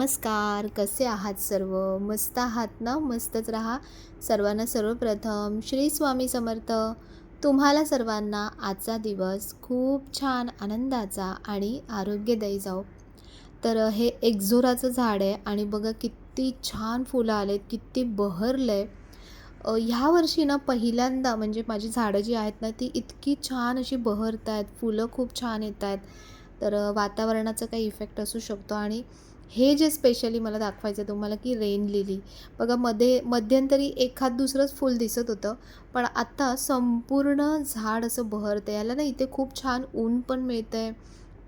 नमस्कार, कसे आहात सर्व? मस्त आहात ना? मस्तच राहा. सर्वांना सर्वप्रथम श्री स्वामी समर्थ. तुम्हाला सर्वांना आजचा दिवस खूप छान आनंदाचा आणि आरोग्यदायी जाओ. तर हे एक्झोराचं झाड आहे आणि बघा किती छान फुलं आलेत, किती बहरलंय. ह्या वर्षी ना पहिल्यांदा म्हणजे माझी झाडं जी आहेत ना, ती इतकी छान अशी बहरतायत, फुलं खूप छान येतायत. तर वातावरणाचा काही इफेक्ट असू शकतो आणि हे जे स्पेशली मला दाखवायचं आहे तुम्हाला, की रेन लिली. बघा मध्यंतरी एखाद दुसरंच फूल दिसत होतं, पण आता संपूर्ण झाड असं बहरतं. याला ना इथे खूप छान ऊन पण मिळतंय,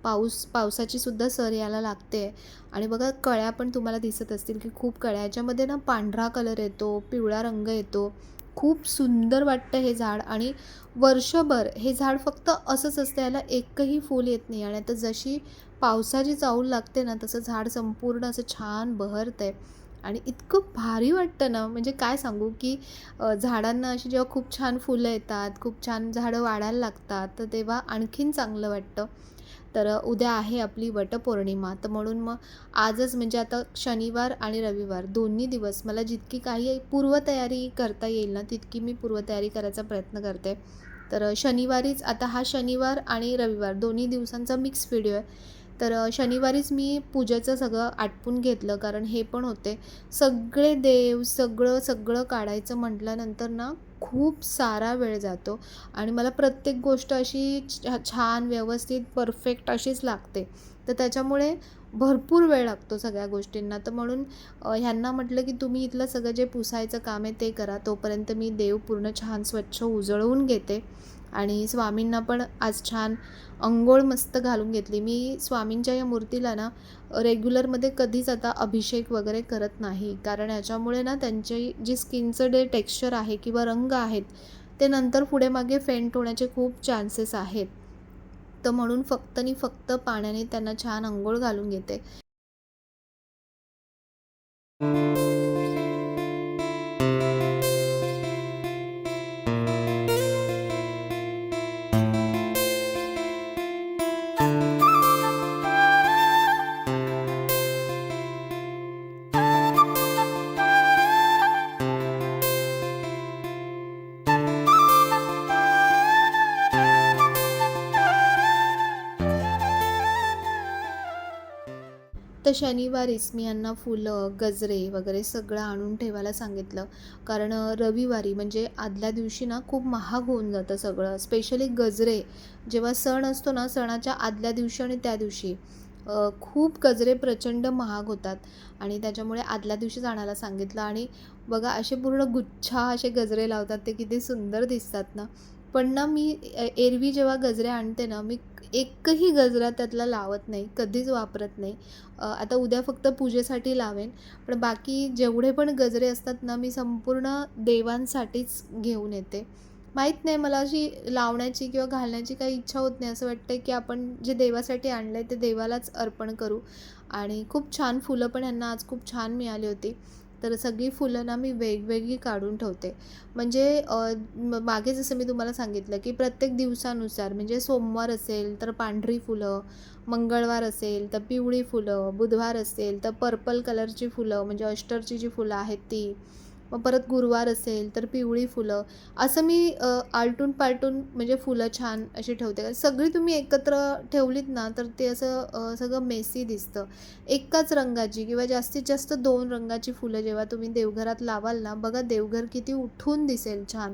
पावसाची सुद्धा सर याला लागते आणि बघा कळ्या पण तुम्हाला दिसत असतील, की खूप कळ्या याच्यामध्ये ना पांढरा कलर येतो, पिवळा रंग येतो. खूप सुंदर वाटतं हे झाड आणि वर्षभर हे झाड फक्त असंच असतं, याला एकही फूल येत नाही आणि आता जशी पावसाची चाहूल लागते ना, तसं झाड संपूर्ण असं छान बहरतंय आणि इतकं भारी वाटतं ना, म्हणजे काय सांगू, की झाडांना अशी जेव्हा खूप छान फुलं येतात, खूप छान झाडं वाढायला लागतात, तर तेव्हा आणखीन चांगलं वाटतं. तर उद्या आहे आपली वटपौर्णिमा, तर म्हणून मग आजच म्हणजे आता शनिवार आणि रविवार दोन्ही दिवस मला जितकी काही पूर्वतयारी करता येईल ना, तितकी मी पूर्वतयारी करायचा प्रयत्न करते. तर शनिवारीच आता हा शनिवार आणि रविवार दोन्ही दिवसांचा मिक्स व्हिडिओ आहे. तर शनिवारीच मी पूजेचं सगळं आटपून घेतलं, कारण हे पण होते. सगळे देव, सगळं काढायचं म्हटल्यानंतर ना, खूप सारा वेळ जातो आणि मला प्रत्येक गोष्ट अशी छान, व्यवस्थित, परफेक्ट अशीच लागते. तर त्याच्यामुळे भरपूर वेळ लागतो सगळ्या गोष्टींना. तर म्हणून ह्यांना म्हटलं, की तुम्ही इथलं सगळं जे पुसायचं काम आहे ते करा. तोपर्यंत मी देव पूर्ण छान स्वच्छ उजळवून घेते आणि स्वामींना पण आज छान अंघोळ मस्त घालून घेतली. मी स्वामींच्या या मूर्तीला ना रेग्युलरमध्ये कधीच आता अभिषेक वगैरे करत नाही. कारण याच्यामुळे ना त्यांची जी स्किनचं जे टेक्स्चर आहे किंवा रंग आहेत, ते नंतर पुढे मागे फेंट होण्याचे खूप चान्सेस आहेत. तर म्हणून फक्त आणि फक्त पाण्याने त्यांना छान अंघोळ घालून घेते. तर शनिवारीच मी यांना फुलं, गजरे वगैरे सगळं आणून ठेवायला सांगितलं. कारण रविवारी म्हणजे आदल्या दिवशी ना खूप महाग होऊन जातं सगळं. स्पेशली गजरे जेव्हा सण असतो ना, सणाच्या आदल्या दिवशी आणि त्या दिवशी खूप गजरे प्रचंड महाग होतात आणि त्याच्यामुळे आदल्या दिवशीच आणायला सांगितलं आणि बघा असे पूर्ण गुच्छा असे गजरे लावतात, ते किती सुंदर दिसतात ना. पण ना मी एरवी जेव्हा गजरे आणते ना, मी एकही गजरा त्यातला लावत नाही, कधीच वापरत नाही. आता उद्या फक्त पूजेसाठी लावेन, पण बाकी जेवढे पण गजरे असतात ना, मी संपूर्ण देवांसाठीच घेऊन येते. माहीत नाही मला अशी लावण्याची किंवा घालण्याची काही इच्छा होत नाही. असं वाटतं की आपण जे देवासाठी आणलंय ते देवालाच अर्पण करू आणि खूप छान फुलं पण ह्यांना आज खूप छान मिळाली होती. तर सगळी फुलं ना मी वेगवेगळी काढून ठेवते. म्हणजे मागे जसं मी तुम्हाला सांगितलं की प्रत्येक दिवसानुसार म्हणजे सोमवार असेल तर पांढरी फुलं, मंगळवार असेल तर पिवळी फुलं, बुधवार असेल तर पर्पल कलरची फुलं म्हणजे अष्टरची जी फुलं आहेत ती, मग परत गुरुवार असेल तर पिवळी फुलं. असं मी आलटून-पालटून म्हणजे फुलं छान अशी ठेवते. सगळी तुम्ही एकत्र ठेवलीत ना तर ते असं सगळं मेसी दिसतं. एकाच रंगाची किंवा जास्तीत जास्त 2 रंगाची फुलं जेव्हा तुम्ही देवघरात लावाल ना, बघा देवघर किती उठून दिसेल छान.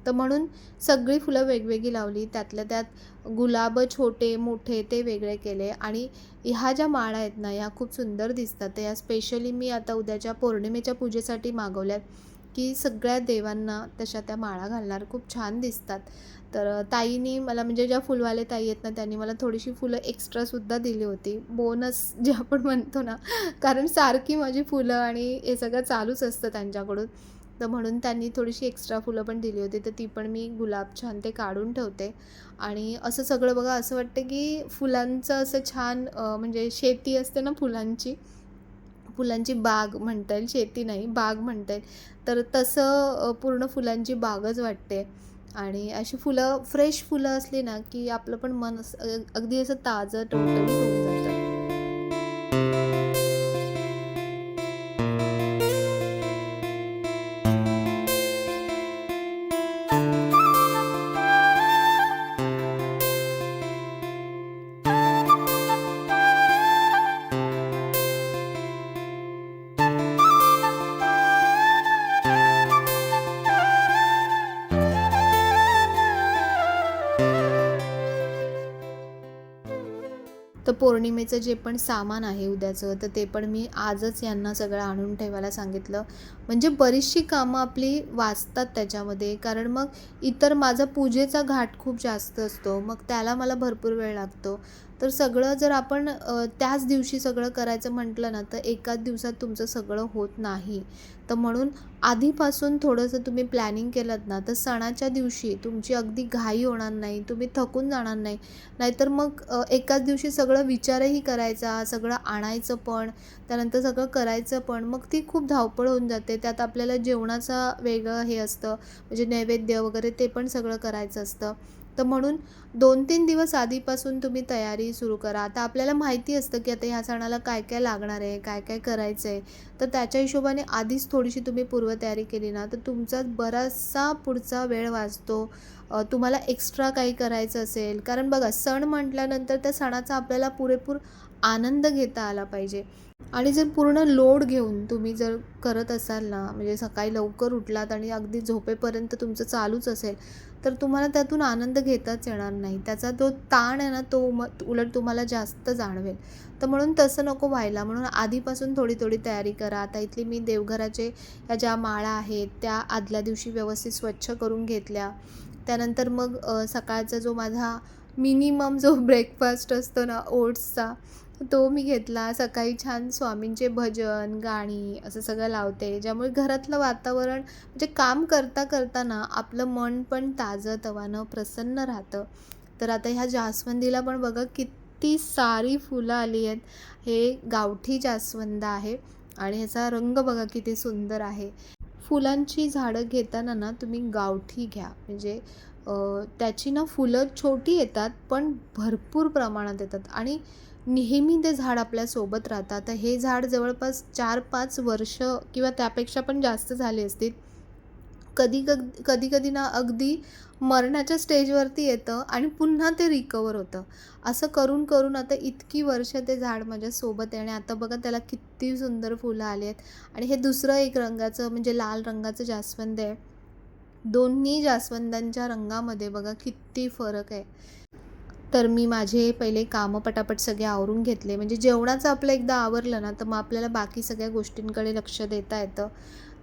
तर म्हणून सगळी फुलं वेगवेगळी लावली. त्यातल्या त्यात गुलाब छोटे, मोठे ते वेगळे केले आणि ह्या ज्या माळा आहेत ना, ह्या खूप सुंदर दिसतात. तर या स्पेशली मी आता उद्याच्या पौर्णिमेच्या पूजेसाठी मागवल्यात, की सगळ्या देवांना तशा त्या माळा घालणार. खूप छान दिसतात. तर ताईनी मला म्हणजे ज्या फुलवाले ताई आहेत ना, त्यांनी मला थोडीशी फुलं एक्स्ट्रासुद्धा दिली होती. बोनस जे आपण म्हणतो ना, कारण सारखी माझी फुलं आणि हे सगळं चालूच असतं त्यांच्याकडून. तर म्हणून त्यांनी थोडीशी एक्स्ट्रा फुलं पण दिली होती. तर ती पण मी गुलाब छान ते काढून ठेवते आणि असं सगळं बघा असं वाटतं, की फुलांचं असं छान म्हणजे शेती असते ना फुलांची, फुलांची बाग म्हणता येईल, शेती नाही बाग म्हणता येईल. तर तसं पूर्ण फुलांची बागच वाटते आणि अशी फुलं फ्रेश फुलं असली ना, की आपलं पण मन असं अगदी असं ताजं टवटवीत होऊन जातं. वटपौर्णिमेचं जे पण सामान आहे उद्याचं, तर ते पण मी आजच यांना सगळं आणून ठेवायला सांगितलं. म्हणजे बरीचशी कामं आपली वाचतात त्याच्यामध्ये. कारण मग इतर माझा पूजेचा घाट खूप जास्त असतो. मग त्याला मला भरपूर वेळ लागतो. तर सगळं जर आपण त्याच दिवशी सगळं करायचं म्हटलं ना, तर एकाच दिवसात तुमचं सगळं होत नाही. तर म्हणून आधीपासून थोडंसं तुम्ही प्लॅनिंग केलंत ना, तर सणाच्या दिवशी तुमची अगदी घाई होणार नाही, तुम्ही थकून जाणार नाही. नाहीतर मग एकाच दिवशी सगळं विचारही करायचा, सगळं आणायचं पण, त्यानंतर सगळं करायचं पण, मग ती खूप धावपळ होऊन जाते. त्यात आपल्याला जेवणाचा वेगळं हे असतं, म्हणजे नैवेद्य वगैरे ते पण सगळं करायचं असतं. तर म्हणून 2-3 दिवस आधीपासून तुम्ही तयारी सुरू करा. आता आपल्याला माहिती असतं, की आता ह्या सणाला काय-काय लागणार आहे, काय-काय करायचं आहे. तर त्याच्या हिशोबाने आधीच थोडीशी तुम्ही पूर्वतयारी केली ना, तर तुमचा बराचसा पुढचा वेळ वाचतो. तुम्हाला एक्स्ट्रा काही करायचं असेल, कारण बघा सण म्हटल्यानंतर त्या सणाचा आपल्याला पुरेपूर आनंद घेता आला पाहिजे. आणि जर पूर्ण लोड घेऊन तुम्ही जर करत असाल ना, म्हणजे सकाळी लवकर उठलात आणि अगदी झोपेपर्यंत तुमचं चालूच असेल, तर तुम्हाला त्यातून आनंद घेताच येणार नाही. त्याचा जो ताण आहे ना, तो मग उलट तुम्हाला जास्त जाणवेल. तर म्हणून तसं नको व्हायला, म्हणून आधीपासून थोडी-थोडी तयारी करा. आता इथली मी देवघराचे ह्या ज्या माळा आहेत, त्या आदल्या दिवशी व्यवस्थित स्वच्छ करून घेतल्या. त्यानंतर मग सकाळचा जो माझा मिनिमम जो ब्रेकफास्ट असतो ना ओट्सचा, तो मी घेतला. सकाळी छान स्वामींचे भजन, गाणी असं सगळं लावते. ज्यामुळे घरातलं वातावरण म्हणजे काम करता ना आपलं मन पण ताजं-तवानं प्रसन्न राहतं. तर आता ह्या जास्वंदीला पण बघा किती सारी फुलं आली आहेत. हे गावठी जास्वंद आहे आणि ह्याचा रंग बघा किती सुंदर आहे. फुलांची झाडं घेताना ना तुम्ही गावठी घ्या. म्हणजे त्याची ना फुलं छोटी येतात, पण भरपूर प्रमाणात येतात आणि नेहमी ते झाड आपल्यासोबत राहतं. आता हे झाड जवळपास 4-5 वर्ष किंवा त्यापेक्षा पण जास्त झाली असतील. कधी-कधी ना अगदी मरणाच्या स्टेजवरती येतं आणि पुन्हा ते रिकव्हर होतं. असं करून आता इतकी वर्ष ते झाड माझ्यासोबत आहे आणि आता बघा त्याला किती सुंदर फुलं आली आहेत. आणि हे दुसरं एक रंगाचं म्हणजे लाल रंगाचं जास्वंद आहे. दोन्ही जास्वंदांच्या रंगामध्ये बघा किती फरक आहे. तर मी माझे पहिले कामं पटापट सगळे आवरून घेतले. म्हणजे जेवणाचं आपलं एकदा आवरलं ना, तर मग आपल्याला बाकी सगळ्या गोष्टींकडे लक्ष देता येतं.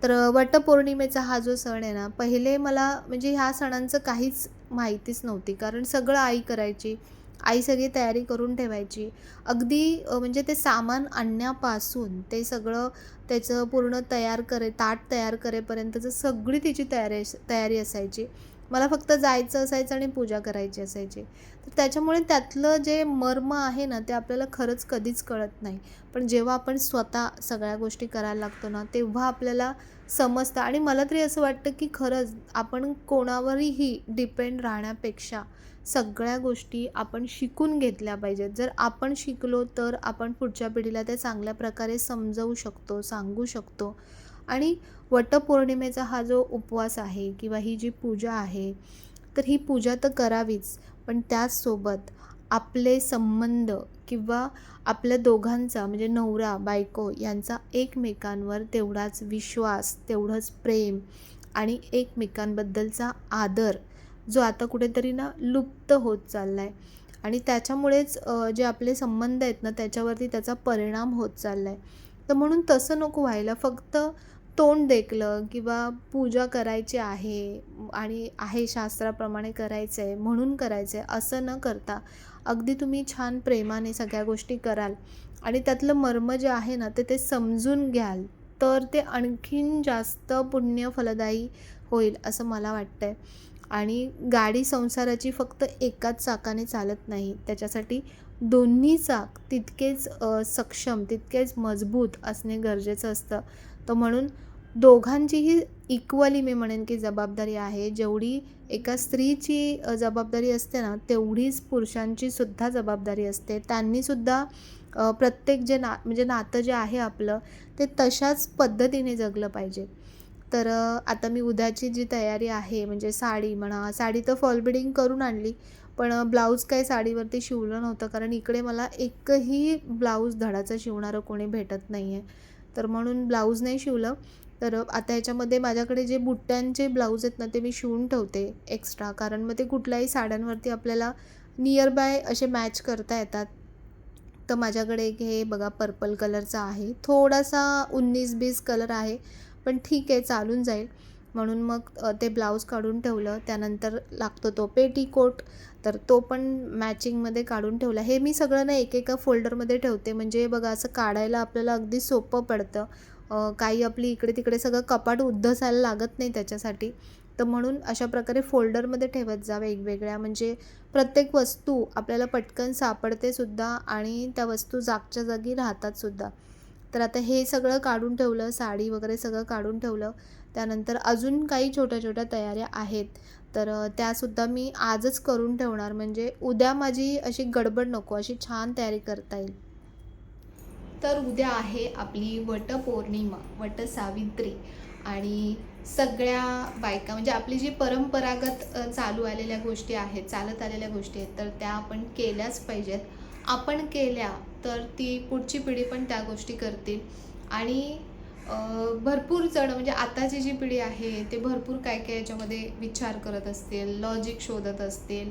तर वटपौर्णिमेचा हा जो सण आहे ना, पहिले मला म्हणजे ह्या सणांचं काहीच माहितीच नव्हती. कारण सगळं आई करायची. आई सगळी तयारी करून ठेवायची. अगदी म्हणजे ते सामान आणण्यापासून ते सगळं त्याचं पूर्ण ताट तयार करेपर्यंतचं सगळी तिची तयारी असायची. मला फक्त जायचं असायचं आणि पूजा करायची असायची. तर त्याच्यामुळे त्यातलं जे मर्म आहे ना, ते आपल्याला खरंच कधीच कळत नाही. पण जेव्हा आपण स्वतः सगळ्या गोष्टी करायला लागतो ना, तेव्हा आपल्याला समजतं आणि मला तरी असं वाटतं, की खरंच आपण कोणावरही डिपेंड राहण्यापेक्षा सगळ्या गोष्टी आपण शिकून घेतल्या पाहिजेत. जर आपण शिकलो, तर आपण पुढच्या पिढीला ते चांगल्या प्रकारे समजवू शकतो, सांगू शकतो आणि वटपौर्णिमेचा हा जो उपवास आहे किंवा ही जी पूजा आहे, तर ही पूजा तर करावीच. पण त्याचसोबत आपले संबंध किंवा आपल्या दोघांचा म्हणजे नवरा-बायको यांचा एकमेकांवर तेवढाच विश्वास, तेवढंच प्रेम आणि एकमेकांबद्दलचा आदर, जो आता कुठेतरी ना लुप्त होत चालला आहे आणि त्याच्यामुळेच जे आपले संबंध आहेत ना, त्याच्यावरती त्याचा परिणाम होत चालला आहे. तर म्हणून तसं नको व्हायला. फक्त तोंड देखलं किंवा पूजा करायची आहे आणि आहे शास्त्राप्रमाणे करायचं आहे म्हणून करायचं आहे असं न करता अगदी तुम्ही छान प्रेमाने सगळ्या गोष्टी कराल आणि त्यातलं मर्म जे आहे ना ते ते समजून घ्याल, तर ते आणखीन जास्त पुण्य फलदायी होईल असं मला वाटतंय. आणि गाडी संसाराची फक्त एकाच चाकाने चालत नाही. त्याच्यासाठी दोन्ही चाक तितकेच सक्षम, तितकेच मजबूत असणे गरजेचं असतं. तर म्हणून दोघांचीही इक्वली मी म्हणेन की जबाबदारी आहे. जेवढी एका स्त्रीची जबाबदारी असते ना, तेवढीच पुरुषांची सुद्धा जबाबदारी असते. त्यांनीसुद्धा प्रत्येक जे म्हणजे नातं जे आहे आपलं, ते तशाच पद्धतीने जगलं पाहिजे. तर आता मी उद्याची जी तयारी आहे म्हणजे साडी म्हणा, साडी तर फॉल बिडिंग करून आणली. पण ब्लाऊज काही साडीवरती शिवलं नव्हतं कारण इकडे मला एकही ब्लाऊज धडाचं शिवणारं कोणी भेटत नाही आहे. तर म्हणून ब्लाऊज नाही शिवलं. तर आता ह्याच्यामध्ये माझ्याकडे जे बुट्ट्यांचे ब्लाऊज आहेत ना, ते मी शिवून ठेवते एक्स्ट्रा. कारण मग ते कुठल्याही साड्यांवरती आपल्याला नियर बाय असे मॅच करता येतात. तर माझ्याकडे एक हे बघा पर्पल कलरचा आहे, थोडासा 19-20 कलर आहे, पण ठीक आहे चालून जाईल. म्हणून मग ते ब्लाऊज काढून ठेवलं. त्यानंतर लागतो तो पेटीकोट, तर तो पण मॅचिंगमध्ये काढून ठेवला. हे मी सगळं ना एकेका फोल्डरमध्ये ठेवते, म्हणजे बघा असं काढायला आपल्याला अगदी सोपं पडतं. काही आपली इकडे-तिकडे सगळं कपाट उद्धसायला लागत नाही त्याच्यासाठी. तर म्हणून अशा प्रकारे फोल्डरमध्ये ठेवत जा वेगवेगळ्या, म्हणजे प्रत्येक वस्तू आपल्याला पटकन सापडते सुद्धा आणि त्या वस्तू जागच्या जागी राहतात सुद्धा. तर आता हे सगळं काढून ठेवलं, साडी वगैरे सगळं काढून ठेवलं. त्यानंतर अजून काही छोट्या-छोट्या तयाऱ्या आहेत, तर त्यासुद्धा मी आजच करून ठेवणार, म्हणजे उद्या माझी अशी गडबड नको, अशी छान तयारी करता येईल. तर उद्या आहे आपली वटपौर्णिमा, वटसावित्री आणि सगळ्या बायका म्हणजे आपली जी परंपरागत चालू आलेल्या गोष्टी आहेत, चालत आलेल्या गोष्टी आहेत, तर त्या आपण केल्याच पाहिजेत. आपण केल्या तर ती पुढची पिढी पण त्या गोष्टी करतील आणि भरपूर जण म्हणजे आताची जी पिढी आहे ते भरपूर काय-काय याच्यामध्ये विचार करत असतील, लॉजिक शोधत असतील.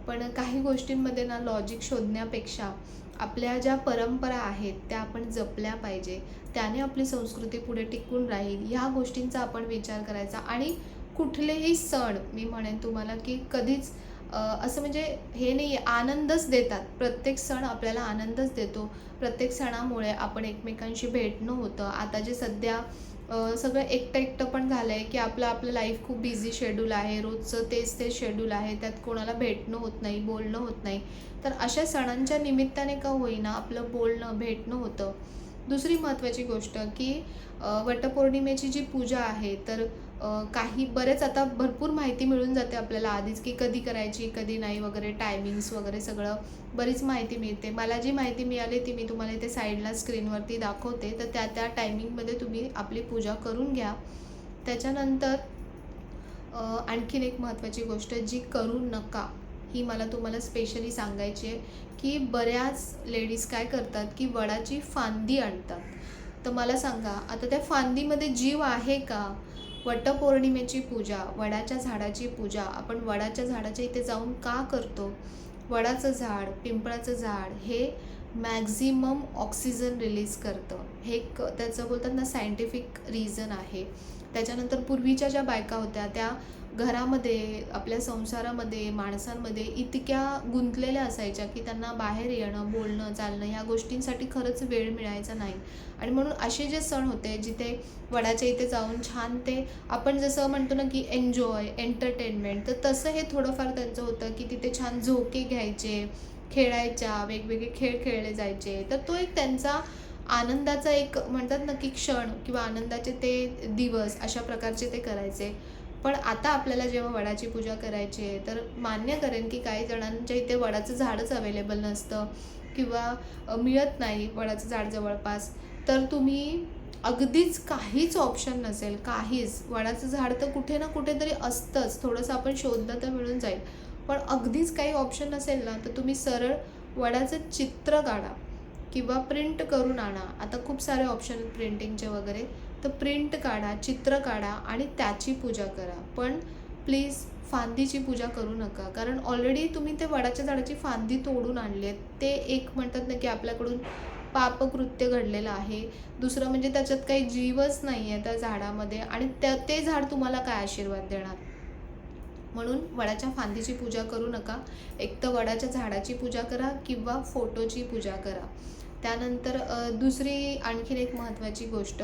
पण काही गोष्टींमध्ये ना लॉजिक शोधण्यापेक्षा आपल्या ज्या परंपरा आहेत त्या आपण जपल्या पाहिजे. त्याने आपली संस्कृती पुढे टिकून राहील. ह्या गोष्टींचा आपण विचार करायचा आणि कुठलेही सण मी म्हणेन तुम्हाला की कधीच असं म्हणजे हे नाही आहे, आनंदच देतात. प्रत्येक सण आपल्याला आनंदच देतो. प्रत्येक सणामुळे आपण एकमेकांशी भेटणं होतं. आता जे सध्या सगळं एकटं-एकटं पण झालं आहे, की आपलं लाईफ खूप बिझी शेड्यूल आहे. रोजचं तेच शेड्यूल आहे. त्यात कोणाला भेटणं होत नाही, बोलणं होत नाही. तर अशा सणांच्या निमित्ताने का होईना आपलं बोलणं, भेटणं होतं. दुसरी महत्त्वाची गोष्ट की वटपौर्णिमेची जी पूजा आहे, तर काही बरेच आता भरपूर माहिती मिळून जाते आपल्याला आधीच, की कधी करायची, कधी नाही वगैरे, टायमिंग्स वगैरे सगळं बरीच माहिती मिळते. मला जी माहिती मिळाली ती मी तुम्हाला इथे साईडला स्क्रीनवरती दाखवते. तर त्या टायमिंगमध्ये तुम्ही आपली पूजा करून घ्या. त्याच्यानंतर आणखीन एक महत्त्वाची गोष्ट जी करू नका, ही मला तुम्हाला स्पेशली सांगायची आहे, की बऱ्याच लेडीज काय करतात, की वडाची फांदी आणतात. तर मला सांगा, आता त्या फांदीमध्ये जीव आहे का? वटपौर्णिमेची पूजा, वडाच्या झाडाची पूजा आपण वडाच्या झाडाच्या इथे जाऊन का करतो? वडाचं झाड, पिंपळाचं झाड हे मॅक्झिमम ऑक्सिजन रिलीज करतं. हे एक त्याचं बोलतात ना सायंटिफिक रिझन आहे. त्याच्यानंतर पूर्वीच्या ज्या बायका होत्या त्या घरामध्ये, आपल्या संसारामध्ये, माणसांमध्ये इतक्या गुंतलेल्या असायच्या, की त्यांना बाहेर येणं, बोलणं, चालणं ह्या गोष्टींसाठी खरंच वेळ मिळायचा नाही. आणि म्हणून असे जे सण होते, जिथे वडाच्या इथे जाऊन छान ते आपण जसं म्हणतो ना, की एन्जॉय, एंटरटेनमेंट, तर तसं हे थोडंफार त्यांचं होतं, की तिथे छान झोके घ्यायचे, खेळायच्या, वेगवेगळे खेळ खेळले जायचे. तर तो एक त्यांचा आनंदाचा एक म्हणतात ना, की क्षण किंवा आनंदाचे ते दिवस अशा प्रकारचे ते करायचे. पण आता आपल्याला जेव्हा वडाची पूजा करायची आहे, तर मान्य करेन, की काही जणांच्या इथे वडाचं झाडच अवेलेबल नसतं किंवा मिळत नाही वडाचं झाड जवळपास. तर तुम्ही अगदीच काहीच ऑप्शन नसेल, काहीच. वडाचं झाड तर कुठे ना कुठेतरी असतंच. थोडंसं आपण शोधलं तर मिळून जाईल. पण अगदीच काही ऑप्शन नसेल ना, तर तुम्ही सरळ वडाचं चित्र काढा किंवा प्रिंट करून आणा. आता खूप सारे ऑप्शन आहेत प्रिंटिंगचे वगैरे. तर प्रिंट काढा, चित्र काढा आणि त्याची पूजा करा. पण प्लीज फांदीची पूजा करू नका. कारण ऑलरेडी तुम्ही ते वडाच्या झाडाची फांदी तोडून आणली आहे. ते एक म्हणतात ना, की आपल्याकडून पापकृत्य घडलेलं आहे. दुसरं म्हणजे त्याच्यात काही जीवच नाही आहे त्या झाडामध्ये आणि ते झाड तुम्हाला काय आशीर्वाद देणार? म्हणून वडाच्या फांदीची पूजा करू नका. एक तर वडाच्या झाडाची पूजा करा किंवा फोटोची पूजा करा. त्यानंतर दुसरी आणखीन एक महत्त्वाची गोष्ट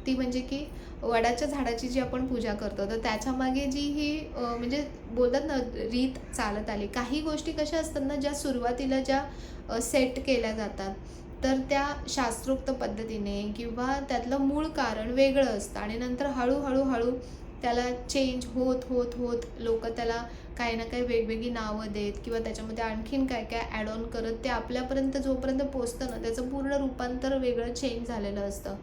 ती म्हणजे की वडाच्या झाडाची जी आपण पूजा करतो, तर त्याच्यामागे जी ही म्हणजे बोलतात ना रीत चालत आली. काही गोष्टी कशा असतात ना, ज्या सुरुवातीला ज्या सेट केल्या जातात, तर त्या शास्त्रोक्त पद्धतीने किंवा त्यातलं मूळ कारण वेगळं असतं आणि नंतर हळू त्याला चेंज होत लोकं त्याला काही ना काही वेगवेगळी नावं देत किंवा त्याच्यामध्ये आणखीन काय ॲड ऑन करत ते आपल्यापर्यंत जोपर्यंत पोहोचतं ना, त्याचं पूर्ण रूपांतर वेगळं चेंज झालेलं असतं.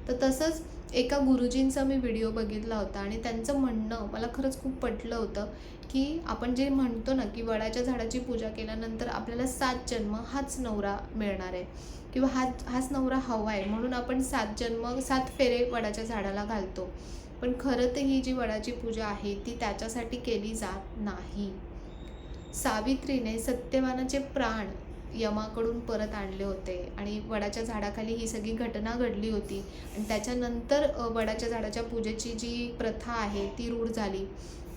तर तसंच एका गुरुजींचा मी व्हिडिओ बघितला होता आणि त्यांचं म्हणणं मला खरंच खूप पटलं होतं, की आपण जे म्हणतो ना, की वडाच्या झाडाची पूजा केल्यानंतर आपल्याला 7 जन्म हाच नवरा मिळणार आहे किंवा हाच नवरा हवा आहे, म्हणून आपण 7 जन्म 7 फेरे वडाच्या झाडाला घालतो. पण खरं तर ही जी वडाची पूजा आहे ती त्याच्यासाठी केली जात नाही. सावित्रीने सत्यवानाचे प्राण यमाकडून परत आणले होते आणि वडाच्या झाडाखाली ही सगळी घटना घडली होती आणि त्याच्यानंतर वडाच्या झाडाच्या पूजेची जी प्रथा आहे ती रूढ झाली.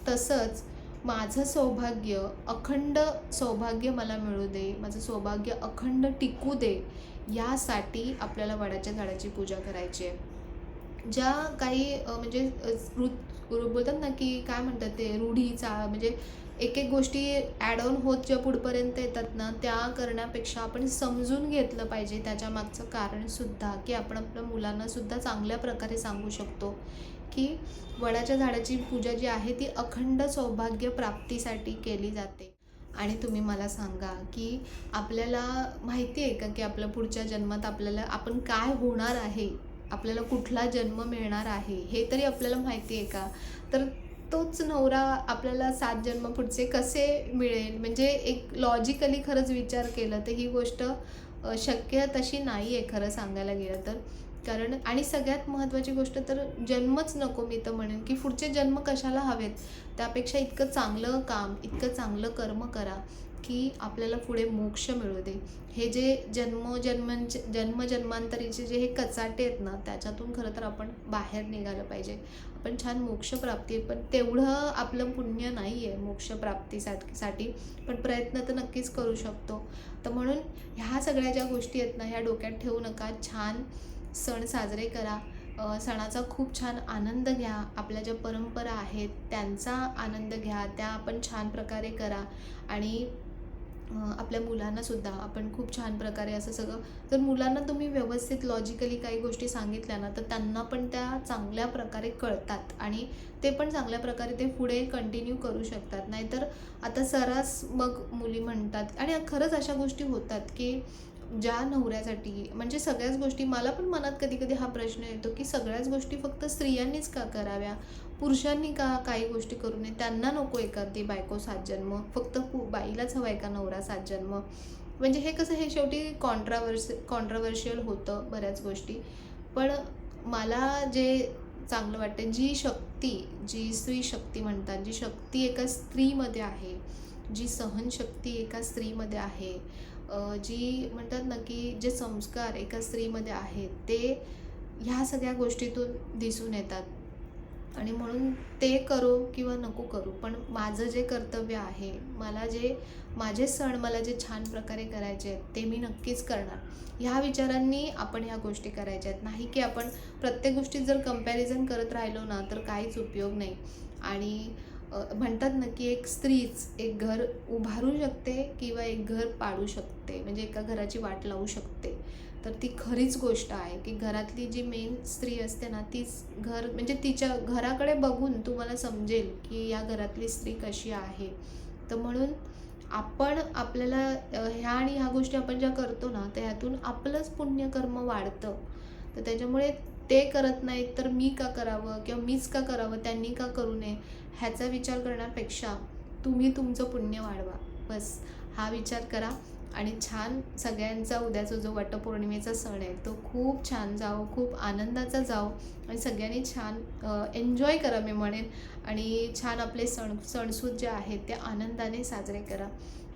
तसंच माझं सौभाग्य, अखंड सौभाग्य मला मिळू दे, माझं सौभाग्य अखंड टिकू दे, यासाठी आपल्याला वडाच्या झाडाची पूजा करायची आहे. ज्या काही म्हणजे बोलतात ना, की काय म्हणतात ते रूढीचा म्हणजे एक गोष्टी ॲड ऑन होत ज्या पुढपर्यंत येतात ना, त्या करण्यापेक्षा आपण समजून घेतलं पाहिजे त्याच्या मागचं कारणसुद्धा, की आपण आपल्या मुलांनासुद्धा चांगल्या प्रकारे सांगू शकतो, की वडाच्या झाडाची पूजा जी आहे ती अखंड सौभाग्य प्राप्तीसाठी केली जाते. आणि तुम्ही मला सांगा, की आपल्याला माहिती आहे का, की आपल्या पुढच्या जन्मात आपण काय होणार आहे? आपल्याला कुठला जन्म मिळणार आहे, हे तरी आपल्याला माहिती आहे का? तर तोच नवरा आपल्याला 7 जन्म पुढचे कसे मिळेल? म्हणजे एक लॉजिकली खरंच विचार केला तर ही गोष्ट शक्य तशी नाही आहे खरं सांगायला गेलं तर. कारण आणि सगळ्यात महत्त्वाची गोष्ट तर जन्मच नको मी तर म्हणेन, की पुढचे जन्म कशाला हवेत? त्यापेक्षा इतकं चांगलं काम, इतकं चांगलं कर्म करा, की आपल्याला पुढे मोक्ष मिळू दे. हे जे जन्मजन्मांतरीचे जे हे कचाटे आहेत ना, त्याच्यातून खरं तर आपण बाहेर निघालं पाहिजे. आपण छान मोक्षप्राप्ती पण तेवढं आपलं पुण्य नाही आहे मोक्षप्राप्तीसाठी पण प्रयत्न तर नक्कीच करू शकतो. तर म्हणून ह्या सगळ्या ज्या गोष्टी आहेत ना, ह्या डोक्यात ठेवू नका. छान सण साजरे करा. सणाचा खूप छान आनंद घ्या. आपल्या ज्या परंपरा आहेत त्यांचा आनंद घ्या. त्या आपण छान प्रकारे करा आणि आपल्या मुलांनासुद्धा आपण खूप छान प्रकारे असं सगळं जर मुलांना तुम्ही व्यवस्थित लॉजिकली काही गोष्टी सांगितल्या ना, तर त्यांना पण त्या चांगल्या प्रकारे कळतात आणि ते पण चांगल्या प्रकारे ते पुढे कंटिन्यू करू शकतात. नाहीतर आता सर्रास मग मुली म्हणतात आणि खरंच अशा गोष्टी होतात, की ज्या नवऱ्यासाठी म्हणजे सगळ्याच गोष्टी मला पण मनात कधी-कधी हा प्रश्न येतो, की सगळ्याच गोष्टी फक्त स्त्रियांनीच का कराव्या? पुरुषांनी का काही गोष्टी करू नये? त्यांना नको आहे का ती बायको 7 जन्म? फक्त बाईलाच हवा आहे का नवरा 7 जन्म? म्हणजे हे कसं हे शेवटी कॉन्ट्रोव्हर्शियल होतं बऱ्याच गोष्टी. पण मला जे चांगलं वाटतं, जी स्त्री शक्ती म्हणतात, जी शक्ती एका स्त्रीमध्ये आहे, जी सहनशक्ती एका स्त्रीमध्ये आहे, जी म्हणतात ना, की जे संस्कार एका स्त्रीमध्ये आहेत, ते ह्या सगळ्या गोष्टीतून दिसून येतात. आणि म्हणून ते करो किंवा नको करू, पण माझं जे कर्तव्य आहे, माझे सण मला जे छान प्रकारे करायचे आहेत, ते मी नक्कीच करणार. ह्या विचारांनी आपण ह्या गोष्टी करायच्या आहेत. नाही की आपण प्रत्येक गोष्टीत जर कंपॅरिझन करत राहिलो ना, तर काहीच उपयोग नाही. आणि म्हणतात ना, की एक स्त्रीच एक घर उभारू शकते किंवा एक घर पाडू शकते. म्हणजे एका घराची वाट लावू शकते. तर ती खरीच गोष्ट आहे, की घरातली जी मेन स्त्री असते ना, तीच घर म्हणजे तिच्या घराकडे बघून तुम्हाला समजेल, की या घरातली स्त्री कशी आहे. तर म्हणून आपण आपल्याला ह्या गोष्टी आपण ज्या करतो ना, त्यातून आपलंच पुण्यकर्म वाढतं. तर त्याच्यामुळे ते करत नाहीत, तर मी का करावं किंवा मीच का करावं, त्यांनी का करू नये, ह्याचा विचार करण्यापेक्षा तुम्ही तुमचं पुण्य वाढवा. बस हा विचार करा आणि छान सगळ्यांचा उद्याचा जो वटपौर्णिमेचा सण आहे, तो खूप छान जावो, खूप आनंदाचा जावो आणि सगळ्यांनी छान एन्जॉय करा मी म्हणेन आणि छान आपले सणसूद जे आहेत ते आनंदाने साजरे करा.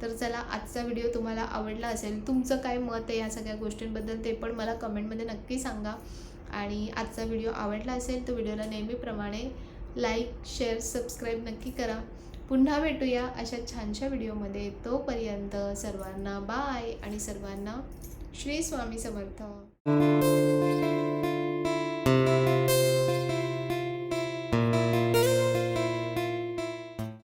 तर चला आजचा व्हिडिओ तुम्हाला आवडला असेल. तुमचं काय मत आहे या सगळ्या गोष्टींबद्दल ते पण मला कमेंटमध्ये नक्की सांगा. आणि आजचा व्हिडिओ आवडला असेल तर व्हिडिओला नेहमीप्रमाणे लाईक, शेअर, सबस्क्राईब नक्की करा. पुन्हा भेटूया अशा छानशा व्हिडिओमध्ये. तोपर्यंत सर्वांना बाय आणि सर्वांना श्री स्वामी समर्थ.